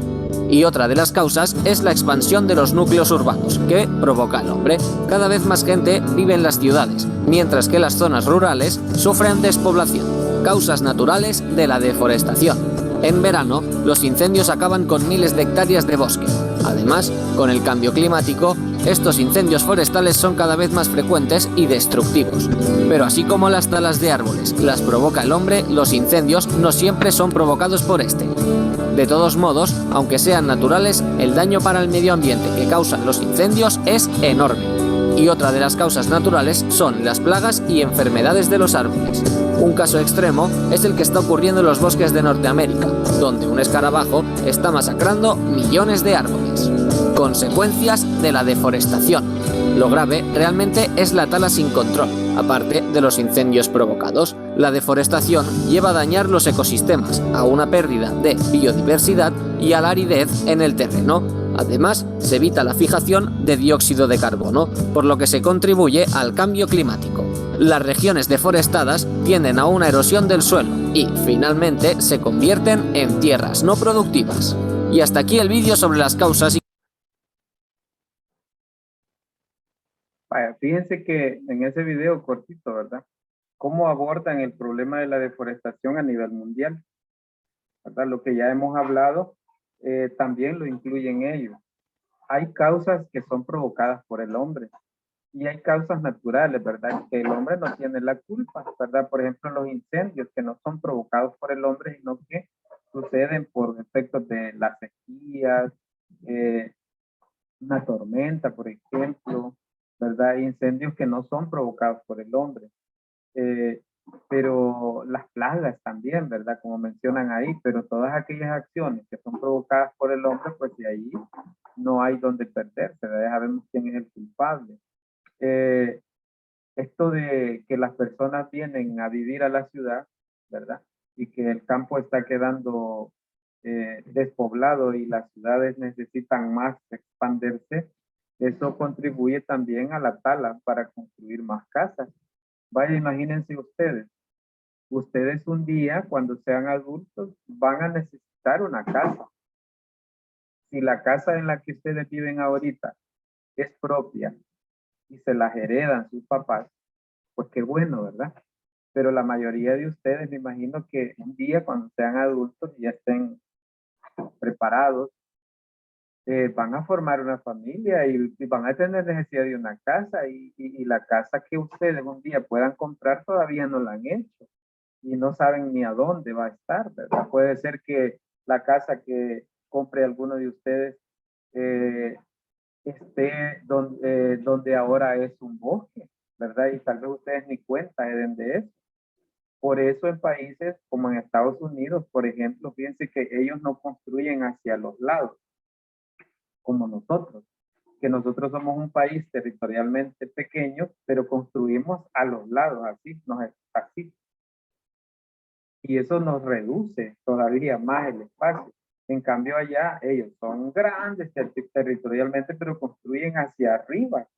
Y otra de las causas es la expansión de los núcleos urbanos, que provoca el hombre. Cada vez más gente vive en las ciudades, mientras que las zonas rurales sufren despoblación. Causas naturales de la deforestación. En verano, los incendios acaban con miles de hectáreas de bosque. Además, con el cambio climático, estos incendios forestales son cada vez más frecuentes y destructivos. Pero así como las talas de árboles las provoca el hombre, los incendios no siempre son provocados por este. De todos modos, aunque sean naturales, el daño para el medio ambiente que causan los incendios es enorme. Y otra de las causas naturales son las plagas y enfermedades de los árboles. Un caso extremo es el que está ocurriendo en los bosques de Norteamérica, donde un escarabajo está masacrando millones de árboles. Consecuencias de la deforestación. Lo grave realmente es la tala sin control. Aparte de los incendios provocados, la deforestación lleva a dañar los ecosistemas, a una pérdida de biodiversidad y a la aridez en el terreno. Además, se evita la fijación de dióxido de carbono, por lo que se contribuye al cambio climático. Las regiones deforestadas tienden a una erosión del suelo y, finalmente, se convierten en tierras no productivas. Y hasta aquí el vídeo sobre las causas y... Vaya, fíjense que en ese video cortito, ¿verdad? Cómo abordan el problema de la deforestación a nivel mundial, ¿verdad? Lo que ya hemos hablado también lo incluyen ellos. Hay causas que son provocadas por el hombre y hay causas naturales, ¿verdad? Que el hombre no tiene la culpa, ¿verdad? Por ejemplo, los incendios que no son provocados por el hombre, sino que suceden por efectos de las sequías, una tormenta, por ejemplo, ¿verdad? Incendios que no son provocados por el hombre. Pero las plagas también, ¿verdad? Como mencionan ahí, pero todas aquellas acciones que son provocadas por el hombre, pues de ahí no hay donde perderse, ¿verdad? Ya sabemos quién es el culpable. Esto de que las personas vienen a vivir a la ciudad, ¿verdad? Y que el campo está quedando despoblado y las ciudades necesitan más expandirse, eso contribuye también a la tala para construir más casas. Vaya, imagínense ustedes un día cuando sean adultos van a necesitar una casa. Si la casa en la que ustedes viven ahorita es propia y se las heredan sus papás, pues qué bueno, ¿verdad? Pero la mayoría de ustedes, me imagino que un día cuando sean adultos y ya estén preparados, van a formar una familia y van a tener necesidad de una casa y la casa que ustedes un día puedan comprar todavía no la han hecho y no saben ni a dónde va a estar, ¿verdad? Puede ser que la casa que compre alguno de ustedes esté donde ahora es un bosque, ¿verdad? Y tal vez ustedes ni cuenta den de eso. Por eso en países como en Estados Unidos, por ejemplo, fíjense que ellos no construyen hacia los lados, como nosotros, que nosotros somos un país territorialmente pequeño, pero construimos a los lados, así. Y eso nos reduce todavía más el espacio. En cambio allá ellos son grandes territorialmente, pero construyen hacia arriba.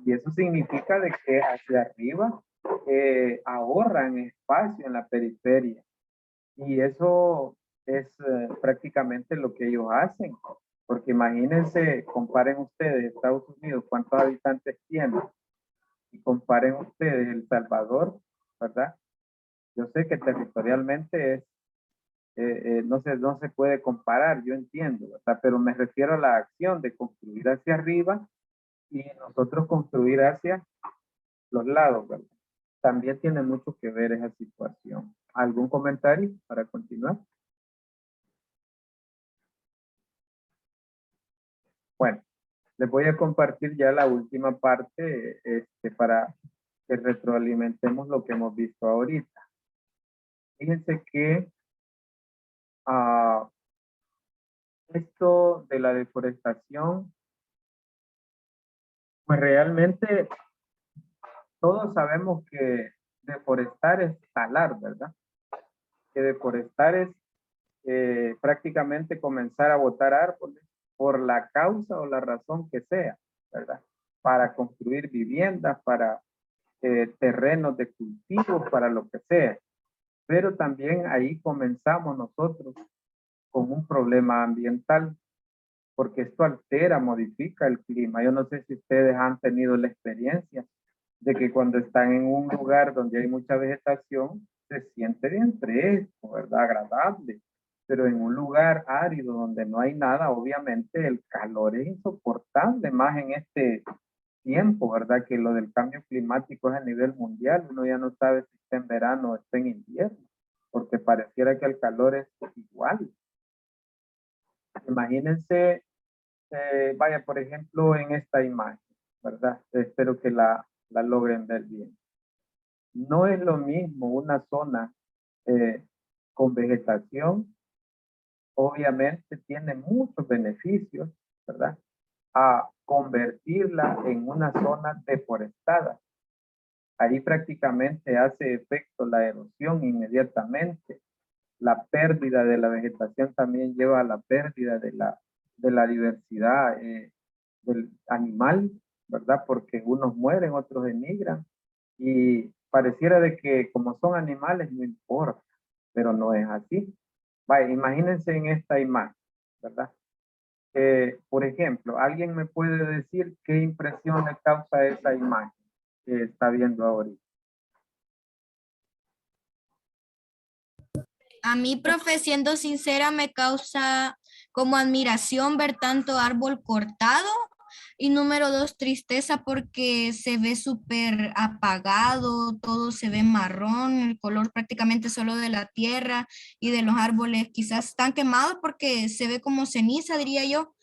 Y eso significa de que hacia arriba ahorran espacio en la periferia. Y eso es prácticamente lo que ellos hacen. Porque imagínense, comparen ustedes Estados Unidos, cuántos habitantes tienen. Y comparen ustedes El Salvador, ¿verdad? Yo sé que territorialmente no se puede comparar, yo entiendo, ¿verdad? Pero me refiero a la acción de construir hacia arriba y nosotros construir hacia los lados, ¿verdad? También tiene mucho que ver esa situación. ¿Algún comentario para continuar? Bueno, les voy a compartir ya la última parte para que retroalimentemos lo que hemos visto ahorita. Fíjense que esto de la deforestación, pues realmente todos sabemos que deforestar es talar, ¿verdad? Que deforestar es prácticamente comenzar a botar árboles por la causa o la razón que sea, ¿verdad? Para construir viviendas, para terrenos de cultivo, para lo que sea. Pero también ahí comenzamos nosotros con un problema ambiental, porque esto altera, modifica el clima. Yo no sé si ustedes han tenido la experiencia de que cuando están en un lugar donde hay mucha vegetación, se siente bien fresco, ¿verdad? Agradable. Pero en un lugar árido donde no hay nada, obviamente el calor es insoportable, más en este tiempo, ¿verdad? Que lo del cambio climático es a nivel mundial. Uno ya no sabe si está en verano o está en invierno, porque pareciera que el calor es igual. Imagínense, vaya, por ejemplo, en esta imagen, ¿verdad? Espero que la logren ver bien. No es lo mismo una zona con vegetación, obviamente tiene muchos beneficios, ¿verdad? A convertirla en una zona deforestada. Ahí prácticamente hace efecto la erosión inmediatamente. La pérdida de la vegetación también lleva a la pérdida de la diversidad del animal, ¿verdad? Porque unos mueren, otros emigran. Y pareciera de que como son animales no importa, pero no es así. Vaya, imagínense en esta imagen, ¿verdad? Por ejemplo, ¿alguien me puede decir qué impresión le causa esa imagen que está viendo ahorita? A mí, profe, siendo sincera, me causa como admiración ver tanto árbol cortado y número 2, tristeza porque se ve súper apagado, todo se ve marrón, el color prácticamente solo de la tierra y de los árboles quizás están quemados porque se ve como ceniza, diría yo,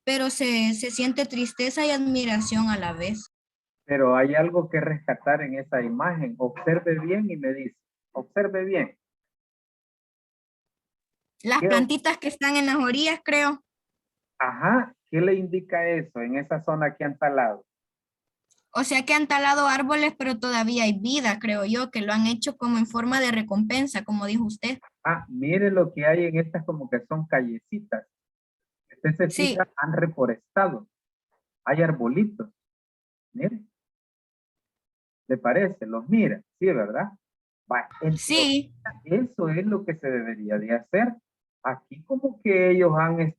pero se siente tristeza y admiración a la vez. Pero hay algo que rescatar en esa imagen. Observe bien y me dice, observe bien. Las plantitas que están en las orillas, creo. Ajá, ¿qué le indica eso en esa zona que han talado? O sea que han talado árboles, pero todavía hay vida, creo yo, que lo han hecho como en forma de recompensa, como dijo usted. Ah, mire lo que hay en estas como que son callecitas. Usted se fija, han reforestado. Hay arbolitos. Mire. ¿Le parece? Los mira. Sí, ¿verdad? Sí. Eso es lo que se debería de hacer. Aquí como que ellos han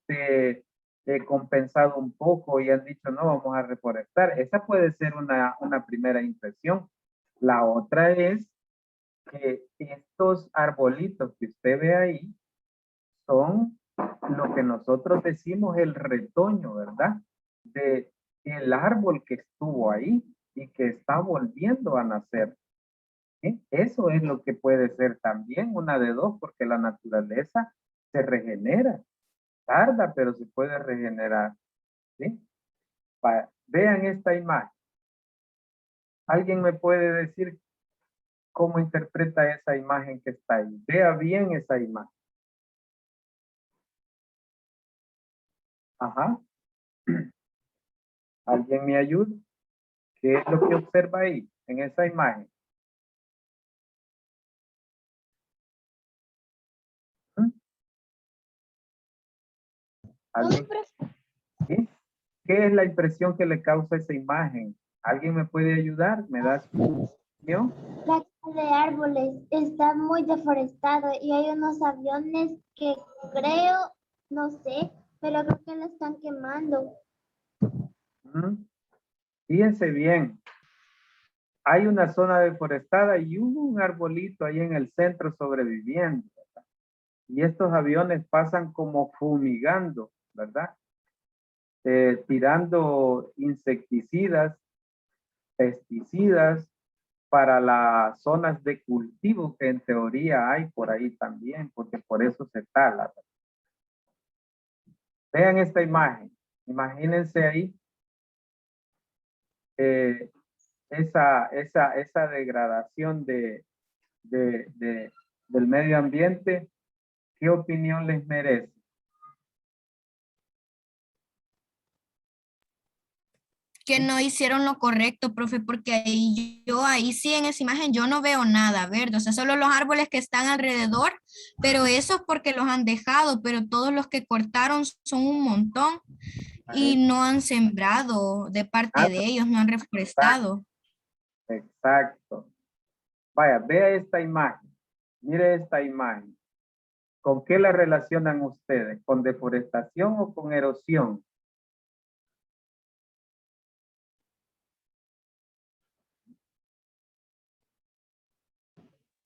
compensado un poco y han dicho no, vamos a reforestar. Esa puede ser una primera impresión. La otra es que estos arbolitos que usted ve ahí son lo que nosotros decimos el retoño, ¿verdad? De el árbol que estuvo ahí y que está volviendo a nacer. ¿Sí? Eso es lo que puede ser también una de dos, porque la naturaleza se regenera. Tarda, pero se puede regenerar. ¿Sí? Vean esta imagen. ¿Alguien me puede decir cómo interpreta esa imagen que está ahí? Vea bien esa imagen. Ajá. ¿Alguien me ayuda? ¿Qué es lo que observa ahí en esa imagen? ¿Alguien? ¿Sí? ¿Qué es la impresión que le causa esa imagen? ¿Alguien me puede ayudar? ¿Me das su opinión? La casa de árboles está muy deforestado y hay unos aviones que creo, no sé, pero creo que la están quemando. Fíjense bien. Hay una zona deforestada y hubo un arbolito ahí en el centro sobreviviendo, ¿verdad? Y estos aviones pasan como fumigando, ¿verdad? Tirando insecticidas, pesticidas para las zonas de cultivo que en teoría hay por ahí también, porque por eso se tala. Vean esta imagen, imagínense ahí esa degradación del medio ambiente, ¿qué opinión les merece? Que no hicieron lo correcto, profe, porque ahí sí en esa imagen yo no veo nada verde, o sea, solo los árboles que están alrededor, pero eso es porque los han dejado, pero todos los que cortaron son un montón y no han sembrado de parte de ellos, no han reforestado. Exacto. Vaya, vea esta imagen. Mire esta imagen. ¿Con qué la relacionan ustedes? ¿Con deforestación o con erosión?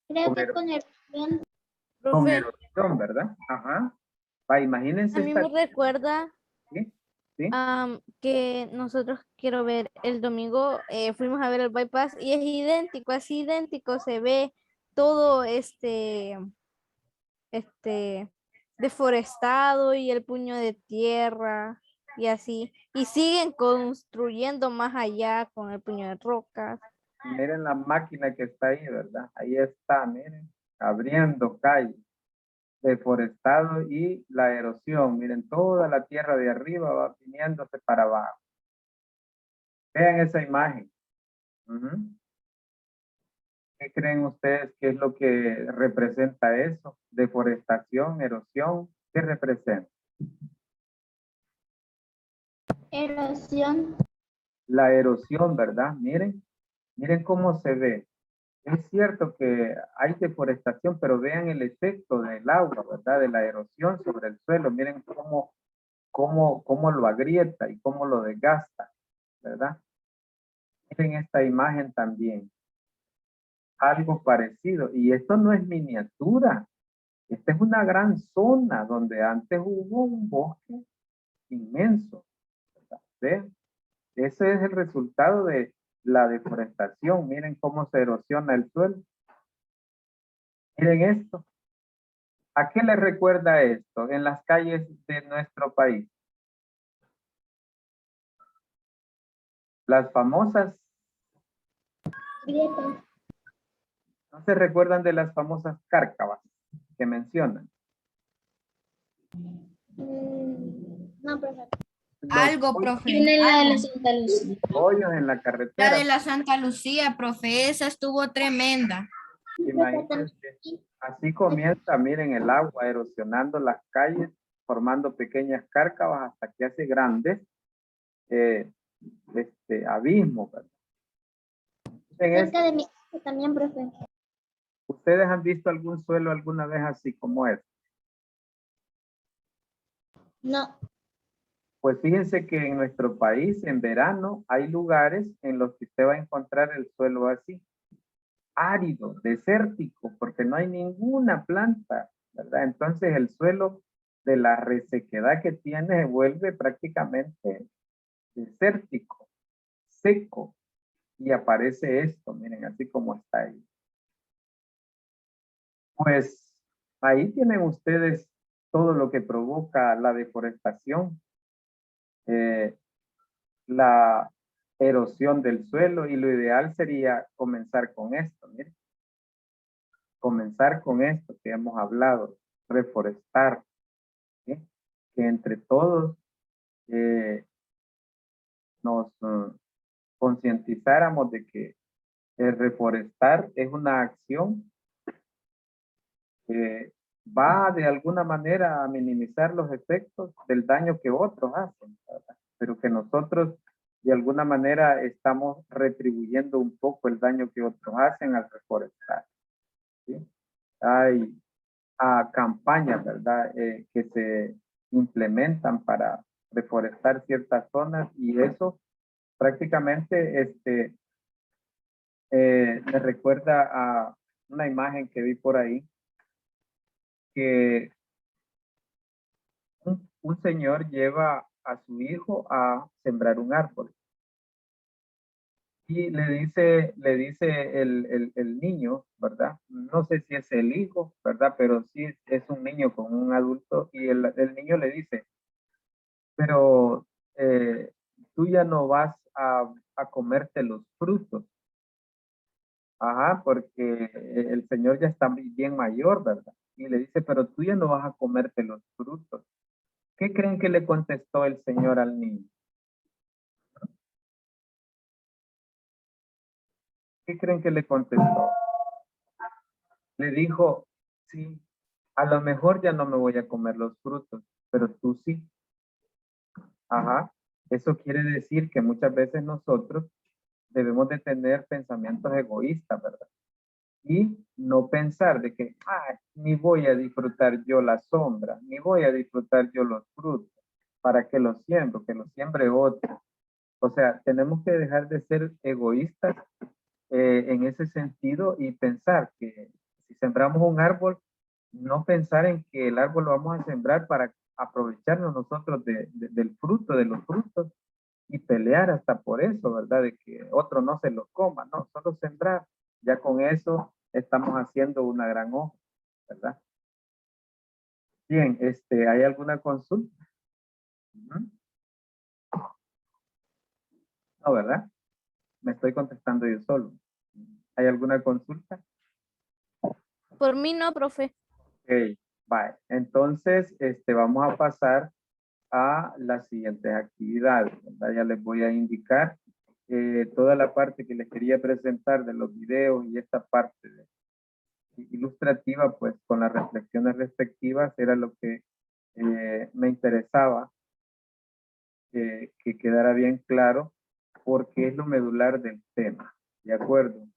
Creo que con erosión. Con Profe, erosión, ¿verdad? Ajá. Va, imagínense a mí me recuerda ¿Sí? ¿Sí? que nosotros, quiero ver, el domingo fuimos a ver el bypass y es idéntico, así idéntico, se ve todo deforestado y el puño de tierra y así. Y siguen construyendo más allá con el puño de rocas. Miren la máquina que está ahí, ¿verdad? Ahí está, miren, abriendo calle, deforestado y la erosión. Miren, toda la tierra de arriba va viniéndose para abajo. Vean esa imagen. Ujú. ¿Qué creen ustedes que es lo que representa eso? Deforestación, erosión, ¿qué representa? Erosión. La erosión, ¿verdad? Miren, miren cómo se ve. Es cierto que hay deforestación, pero vean el efecto del agua, ¿verdad? De la erosión sobre el suelo. Miren cómo lo agrieta y cómo lo desgasta, ¿verdad? Miren esta imagen también. Algo parecido. Y esto no es miniatura. Esta es una gran zona donde antes hubo un bosque inmenso, ¿verdad? ¿Ven? Ese es el resultado de la deforestación. Miren cómo se erosiona el suelo. Miren esto. ¿A qué le recuerda esto en las calles de nuestro país? Las famosas, Grietas. ¿no se recuerdan de las famosas cárcavas que mencionan? No, profe. Algo, profe. Tiene la de la Santa Lucía. Hoyos en la La carretera. de la Santa Lucía, profe, esa estuvo tremenda. Imagínense, así comienza, miren, el agua erosionando las calles, formando pequeñas cárcavas hasta que hace grandes abismos, ¿verdad? Cerca de mi casa también, profe. ¿Ustedes han visto algún suelo alguna vez así como este? No. Pues fíjense que en nuestro país, en verano, hay lugares en los que usted va a encontrar el suelo así, árido, desértico, porque no hay ninguna planta, ¿verdad? Entonces el suelo de la resequedad que tiene se vuelve prácticamente desértico, seco, y aparece esto, miren, así como está ahí. Pues ahí tienen ustedes todo lo que provoca la deforestación, la erosión del suelo, y lo ideal sería comenzar con esto, miren. Comenzar con esto que hemos hablado, reforestar, ¿sí? Que entre todos nos concientizáramos de que el reforestar es una acción que va de alguna manera a minimizar los efectos del daño que otros hacen, ¿verdad? Pero que nosotros de alguna manera estamos retribuyendo un poco el daño que otros hacen al reforestar, ¿sí? Hay campañas, ¿verdad? Que se implementan para reforestar ciertas zonas, y eso prácticamente me recuerda a una imagen que vi por ahí, que un señor lleva a su hijo a sembrar un árbol. Y le dice el niño, ¿verdad? No sé si es el hijo, ¿verdad? Pero sí es un niño con un adulto, y el niño le dice, pero tú ya no vas a comerte los frutos. Ajá, porque el señor ya está bien mayor, ¿verdad? Y le dice, pero tú ya no vas a comerte los frutos. ¿Qué creen que le contestó el señor al niño? ¿Qué creen que le contestó? Le dijo, sí, a lo mejor ya no me voy a comer los frutos, pero tú sí. Ajá, eso quiere decir que muchas veces nosotros debemos de tener pensamientos egoístas, ¿verdad? Y no pensar de que, ni voy a disfrutar yo la sombra, ni voy a disfrutar yo los frutos, para que los siembro, que los siembre otro. O sea, tenemos que dejar de ser egoístas en ese sentido y pensar que si sembramos un árbol, no pensar en que el árbol lo vamos a sembrar para aprovecharnos nosotros del fruto, de los frutos y pelear hasta por eso, ¿verdad? De que otro no se lo coma, no, solo sembrar. Ya con eso estamos haciendo una gran hoja, ¿verdad? Bien, ¿hay alguna consulta? No, ¿verdad? Me estoy contestando yo solo. ¿Hay alguna consulta? Por mí no, profe. Ok, bye. Entonces, vamos a pasar a las siguientes actividades, ¿verdad? Ya les voy a indicar toda la parte que les quería presentar de los videos y esta parte ilustrativa, pues con las reflexiones respectivas era lo que me interesaba que quedara bien claro porque es lo medular del tema, ¿de acuerdo?